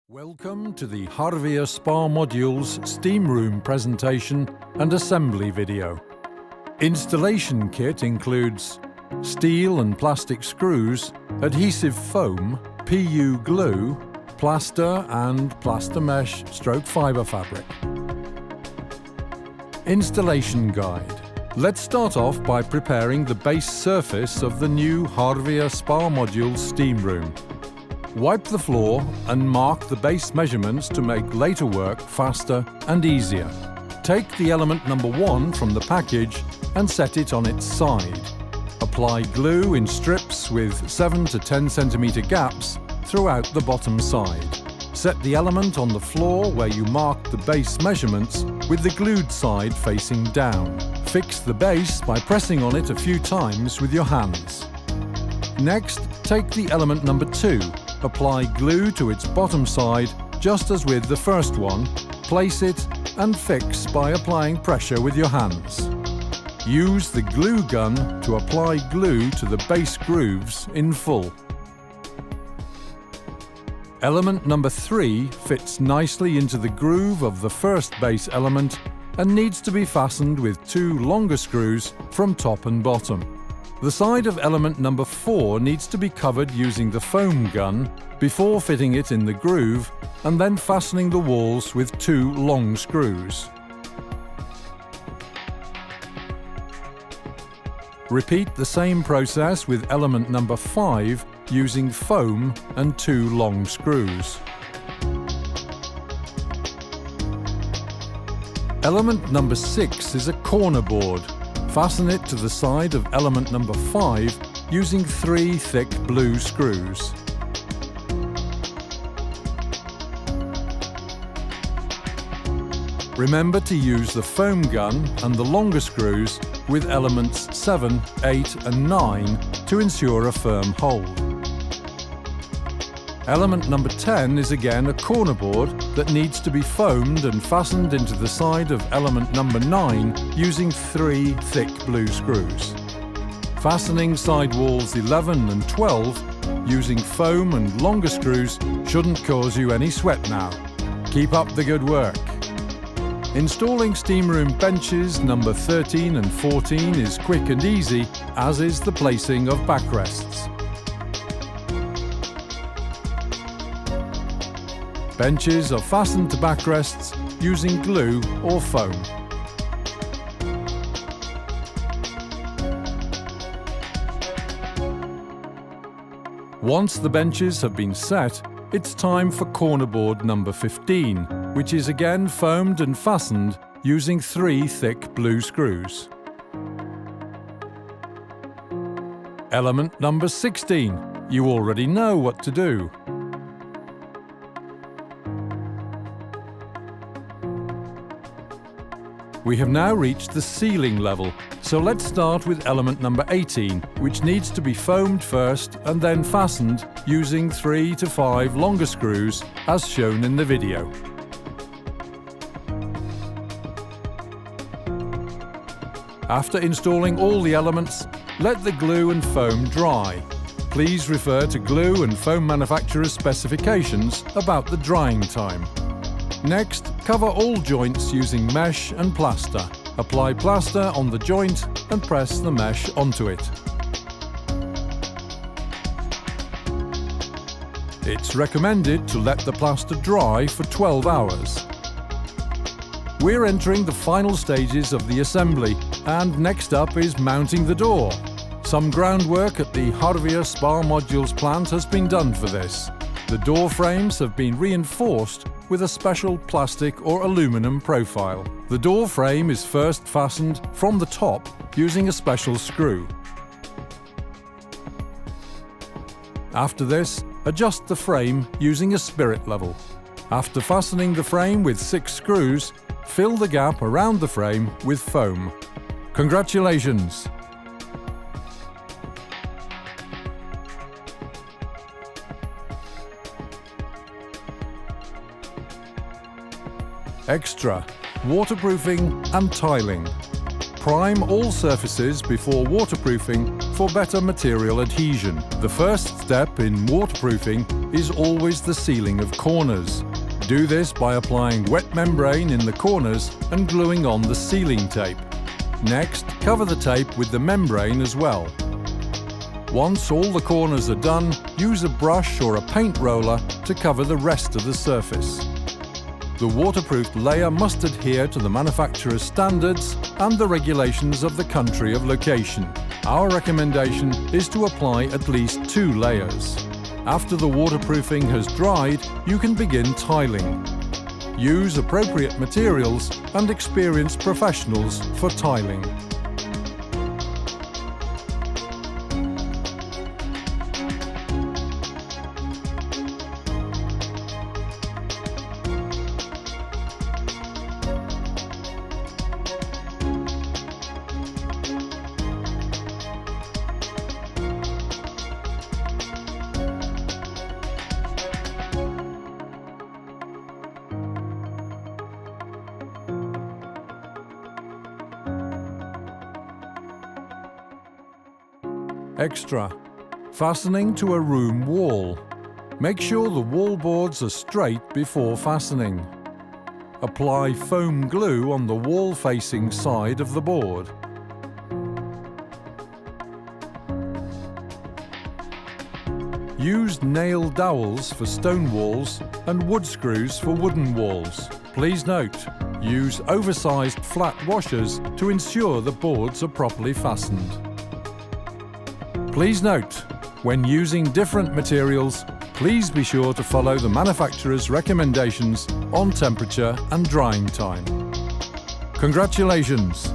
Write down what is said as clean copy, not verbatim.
Welcome to the Harvia Spa Modules Steam Room presentation and assembly video. Installation kit includes steel and plastic screws, adhesive foam, PU glue, plaster and plaster mesh / fibre fabric. Installation guide. Let's start off by preparing the base surface of the new Harvia Spa Modules steam room. Wipe the floor and mark the base measurements to make later work faster and easier. Take the element number 1 from the package and set it on its side. Apply glue in strips with 7 to 10 cm gaps throughout the bottom side. Set the element on the floor where you marked the base measurements with the glued side facing down. Fix the base by pressing on it a few times with your hands. Next, take the element number 2. Apply glue to its bottom side, just as with the first one. Place it and fix by applying pressure with your hands. Use the glue gun to apply glue to the base grooves in full. Element number 3 fits nicely into the groove of the first base element and needs to be fastened with 2 longer screws from top and bottom. The side of element number 4 needs to be covered using the foam gun before fitting it in the groove and then fastening the walls with 2 long screws. Repeat the same process with element number 5 using foam and 2 long screws. Element number 6 is a corner board. Fasten it to the side of element number 5 using 3 thick blue screws. Remember to use the foam gun and the longer screws with elements 7, 8 and 9 to ensure a firm hold. Element number 10 is again a corner board that needs to be foamed and fastened into the side of element number 9 using 3 thick blue screws. Fastening side walls 11 and 12 using foam and longer screws shouldn't cause you any sweat now. Keep up the good work. Installing steam room benches number 13 and 14 is quick and easy, as is the placing of backrests. Benches are fastened to backrests using glue or foam. Once the benches have been set, it's time for corner board number 15, which is again foamed and fastened using 3 thick blue screws. Element number 16. You already know what to do. We have now reached the ceiling level, so let's start with element number 18, which needs to be foamed first and then fastened using 3 to 5 longer screws as shown in the video. After installing all the elements, let the glue and foam dry. Please refer to glue and foam manufacturer's specifications about the drying time. Next, cover all joints using mesh and plaster. Apply plaster on the joint and press the mesh onto it. It's recommended to let the plaster dry for 12 hours. We're entering the final stages of the assembly, and next up is mounting the door. Some groundwork at the Harvia Spa Modules plant has been done for this. The door frames have been reinforced with a special plastic or aluminum profile. The door frame is first fastened from the top using a special screw. After this, adjust the frame using a spirit level. After fastening the frame with 6 screws, fill the gap around the frame with foam. Congratulations! Extra: waterproofing and tiling. Prime all surfaces before waterproofing for better material adhesion. The first step in waterproofing is always the sealing of corners. Do this by applying wet membrane in the corners and gluing on the sealing tape. Next, cover the tape with the membrane as well. Once all the corners are done, use a brush or a paint roller to cover the rest of the surface. The waterproofed layer must adhere to the manufacturer's standards and the regulations of the country of location. Our recommendation is to apply at least 2 layers. After the waterproofing has dried, you can begin tiling. Use appropriate materials and experienced professionals for tiling. Extra. Fastening to a room wall. Make sure the wall boards are straight before fastening. Apply foam glue on the wall-facing side of the board. Use nail dowels for stone walls and wood screws for wooden walls. Please note, use oversized flat washers to ensure the boards are properly fastened. Please note, when using different materials, please be sure to follow the manufacturer's recommendations on temperature and drying time. Congratulations!